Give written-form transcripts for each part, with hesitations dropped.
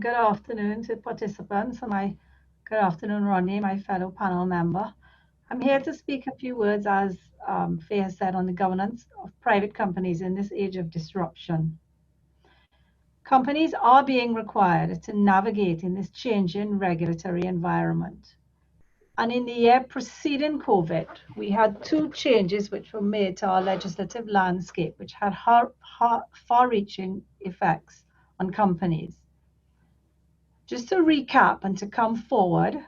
Good afternoon to participants and good afternoon, Ronnie, my fellow panel member. I'm here to speak a few words, as Faye has said, on the governance of private companies in this age of disruption. Companies are being required to navigate in this changing regulatory environment. And in the year preceding COVID, we had two changes which were made to our legislative landscape, which had far-reaching effects on companies. Just to recap and to come forward,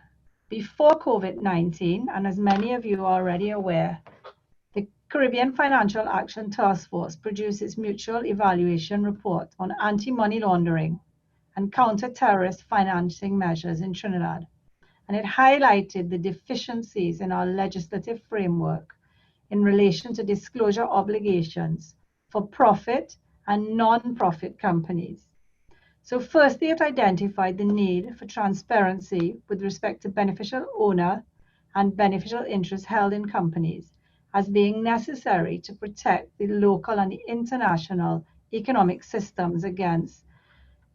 before COVID-19, and as many of you are already aware, the Caribbean Financial Action Task Force produced its mutual evaluation report on anti-money laundering and counter-terrorist financing measures in Trinidad. And it highlighted the deficiencies in our legislative framework in relation to disclosure obligations for profit and non-profit companies. So firstly, it identified the need for transparency with respect to beneficial owner and beneficial interest held in companies as being necessary to protect the local and the international economic systems against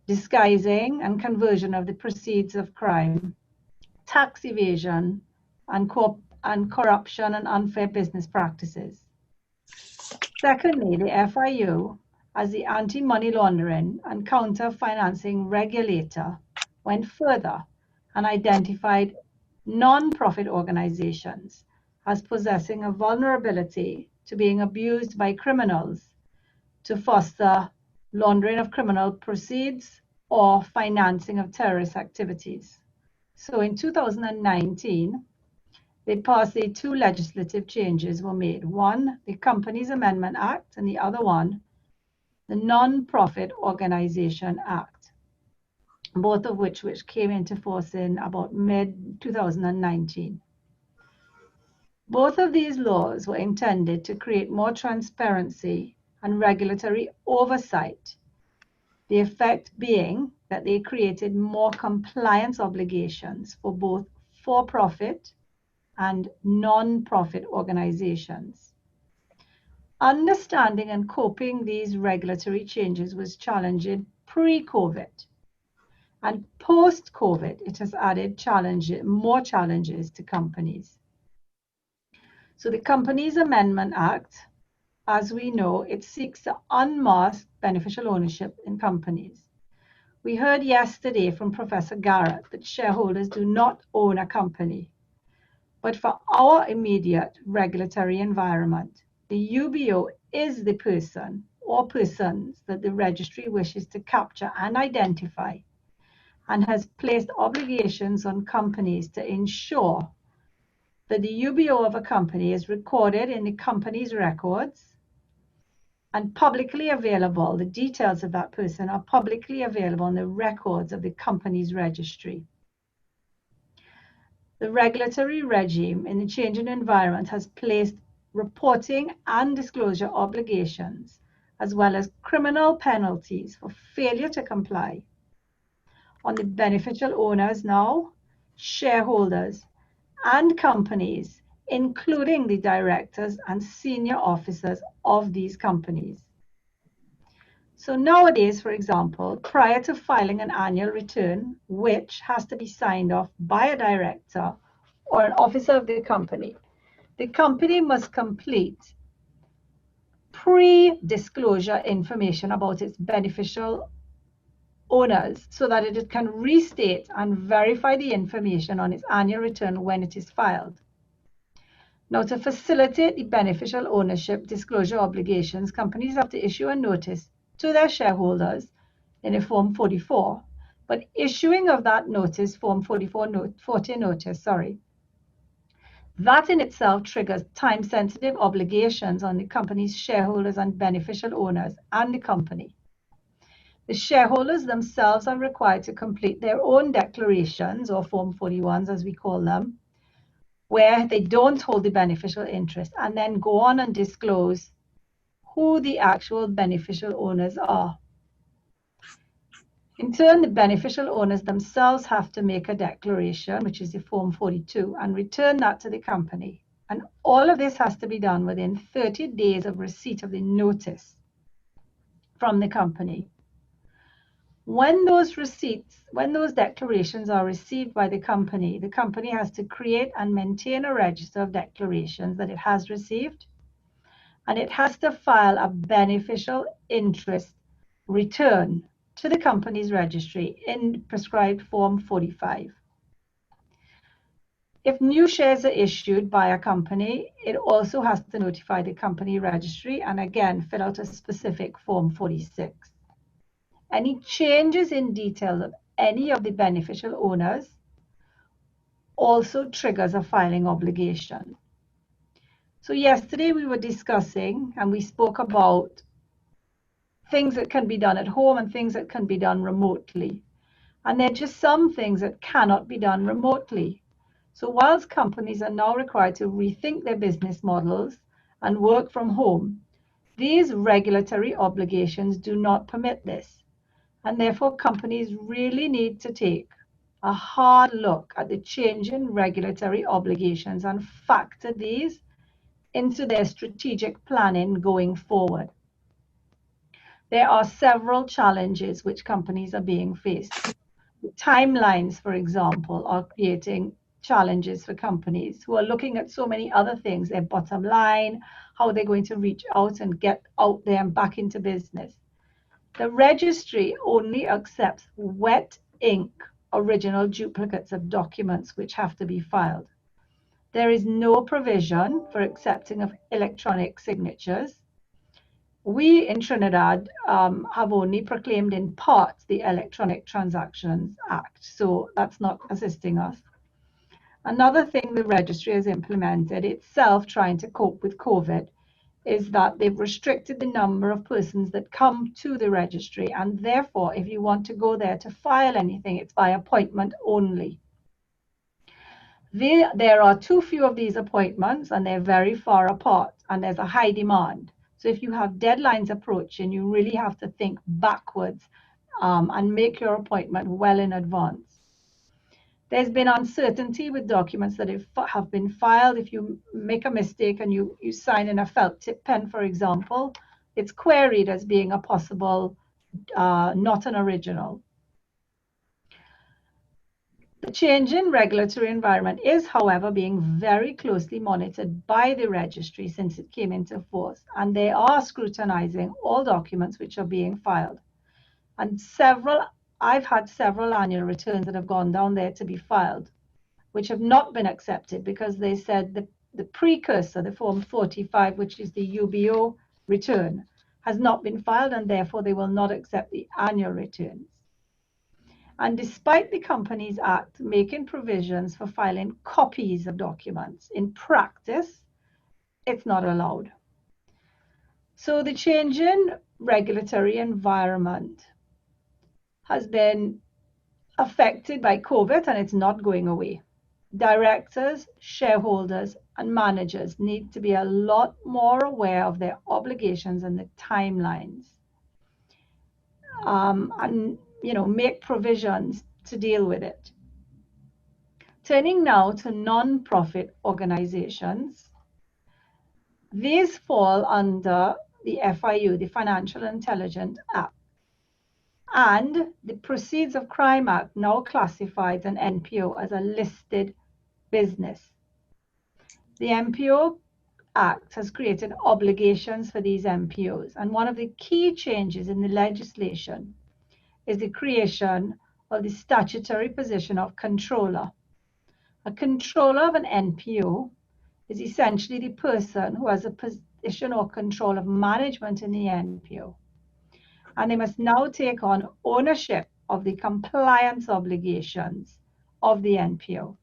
disguising and conversion of the proceeds of crime, tax evasion, and corruption and unfair business practices. Secondly, the FIU, as the anti-money laundering and counter financing regulator, went further and identified non-profit organizations as possessing a vulnerability to being abused by criminals to foster laundering of criminal proceeds or financing of terrorist activities. So in 2019, they passed the two legislative changes were made. One, the Companies Amendment Act, and the other one, the Non-Profit Organization Act, both of which came into force in about mid-2019. Both of these laws were intended to create more transparency and regulatory oversight, the effect being that they created more compliance obligations for both for-profit and non-profit organizations. Understanding and coping these regulatory changes was challenging pre-COVID. And post-COVID, it has added more challenges to companies. So the Companies Amendment Act, as we know, it seeks to unmask beneficial ownership in companies. We heard yesterday from Professor Garrett that shareholders do not own a company. But for our immediate regulatory environment, the UBO is the person or persons that the registry wishes to capture and identify, and has placed obligations on companies to ensure that the UBO of a company is recorded in the company's records and publicly available. The details of that person are publicly available in the records of the company's registry. The regulatory regime in the changing environment has placed reporting and disclosure obligations, as well as criminal penalties for failure to comply, on the beneficial owners now, shareholders, and companies, including the directors and senior officers of these companies. So nowadays, for example, prior to filing an annual return, which has to be signed off by a director or an officer of the company must complete pre-disclosure information about its beneficial owners so that it can restate and verify the information on its annual return when it is filed. Now, to facilitate the beneficial ownership disclosure obligations, companies have to issue a notice to their shareholders in a Form 44, but issuing of that notice, Form 40 notice, that in itself triggers time-sensitive obligations on the company's shareholders and beneficial owners and the company. The shareholders themselves are required to complete their own declarations, or Form 41s as we call them, where they don't hold the beneficial interest, and then go on and disclose who the actual beneficial owners are. In turn, the beneficial owners themselves have to make a declaration, which is the Form 42, and return that to the company. And all of this has to be done within 30 days of receipt of the notice from the company. When those declarations are received by the company has to create and maintain a register of declarations that it has received, and it has to file a beneficial interest return to the company's registry in prescribed Form 45. If new shares are issued by a company, it also has to notify the company registry and again fill out a specific Form 46. Any changes in details of any of the beneficial owners also triggers a filing obligation. So yesterday we were discussing and we spoke about things that can be done at home and things that can be done remotely. And there are just some things that cannot be done remotely. So whilst companies are now required to rethink their business models and work from home, these regulatory obligations do not permit this. And therefore, companies really need to take a hard look at the changing regulatory obligations and factor these into their strategic planning going forward. There are several challenges which companies are being faced. The timelines, for example, are creating challenges for companies who are looking at so many other things, their bottom line, how they're going to reach out and get out there and back into business. The registry only accepts wet ink original duplicates of documents which have to be filed. There is no provision for accepting of electronic signatures. We in Trinidad have only proclaimed in part the Electronic Transactions Act, so that's not assisting us. Another thing the registry has implemented itself, trying to cope with COVID, is that they've restricted the number of persons that come to the registry, and therefore if you want to go there to file anything, it's by appointment only. There are too few of these appointments and they're very far apart and there's a high demand. So if you have deadlines approaching, you really have to think backwards and make your appointment well in advance. There's been uncertainty with documents that have been filed. If you make a mistake and you sign in a felt tip pen, for example, it's queried as being a possible, not an original. The change in regulatory environment is, however, being very closely monitored by the registry since it came into force, and they are scrutinizing all documents which are being filed. And I've had several annual returns that have gone down there to be filed, which have not been accepted because they said the precursor, the Form 45, which is the UBO return, has not been filed, and therefore they will not accept the annual returns. And despite the Companies Act making provisions for filing copies of documents, in practice, it's not allowed. So the change in regulatory environment has been affected by COVID and it's not going away. Directors, shareholders, and managers need to be a lot more aware of their obligations and the timelines. And make provisions to deal with it. Turning now to non-profit organizations, these fall under the FIU, the Financial Intelligence Act, and the Proceeds of Crime Act now classifies an NPO as a listed business. The NPO Act has created obligations for these NPOs, and one of the key changes in the legislation is the creation of the statutory position of controller. A controller of an NPO is essentially the person who has a position or control of management in the NPO. And they must now take on ownership of the compliance obligations of the NPO.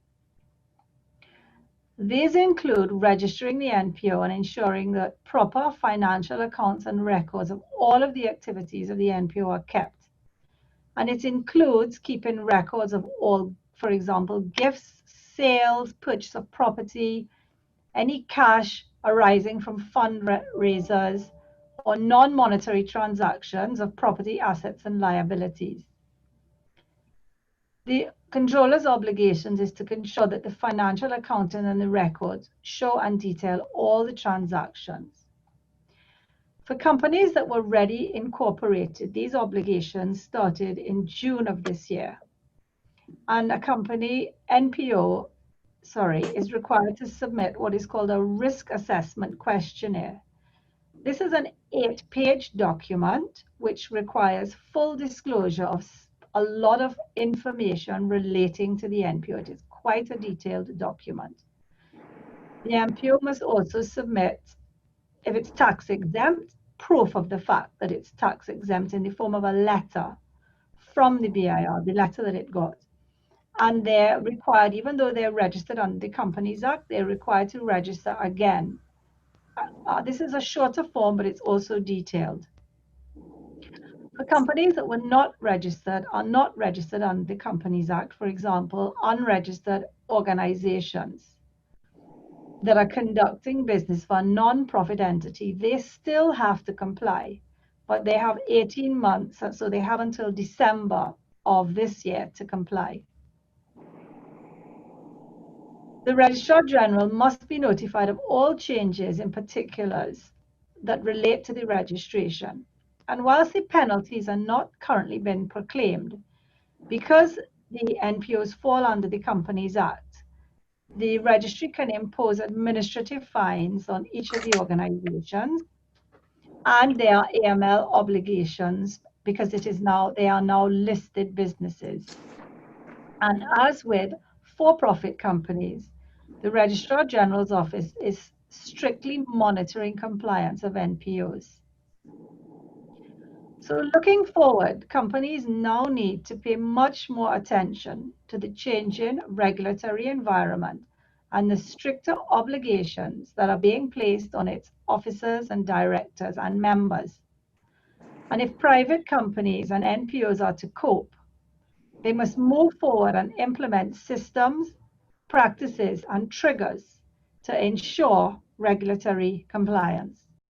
These include registering the NPO and ensuring that proper financial accounts and records of all of the activities of the NPO are kept. And it includes keeping records of all, for example, gifts, sales, purchase of property, any cash arising from fundraisers or non-monetary transactions of property, assets, and liabilities. The controller's obligations is to ensure that the financial accounting and the records show and detail all the transactions. For companies that were already incorporated, these obligations started in June of this year. And a company NPO, is required to submit what is called a risk assessment questionnaire. This is an 8-page document which requires full disclosure of a lot of information relating to the NPO. It is quite a detailed document. The NPO must also submit, if it's tax exempt, proof of the fact that it's tax exempt in the form of a letter from the BIR, the letter that it got. And they're required, even though they're registered under the Companies Act, they're required to register again. This is a shorter form, but it's also detailed. For companies that were not registered, are not registered under the Companies Act, for example, unregistered organizations that are conducting business for a non-profit entity, they still have to comply, but they have 18 months, so they have until December of this year to comply. The Registrar General must be notified of all changes in particulars that relate to the registration. And whilst the penalties are not currently been proclaimed, because the NPOs fall under the Companies Act, the registry can impose administrative fines on each of the organizations, and there are AML obligations because they are now listed businesses. And as with for-profit companies, the Registrar General's office is strictly monitoring compliance of NPOs. So looking forward, companies now need to pay much more attention to the changing regulatory environment and the stricter obligations that are being placed on its officers and directors and members. And if private companies and NPOs are to cope, they must move forward and implement systems, practices, and triggers to ensure regulatory compliance.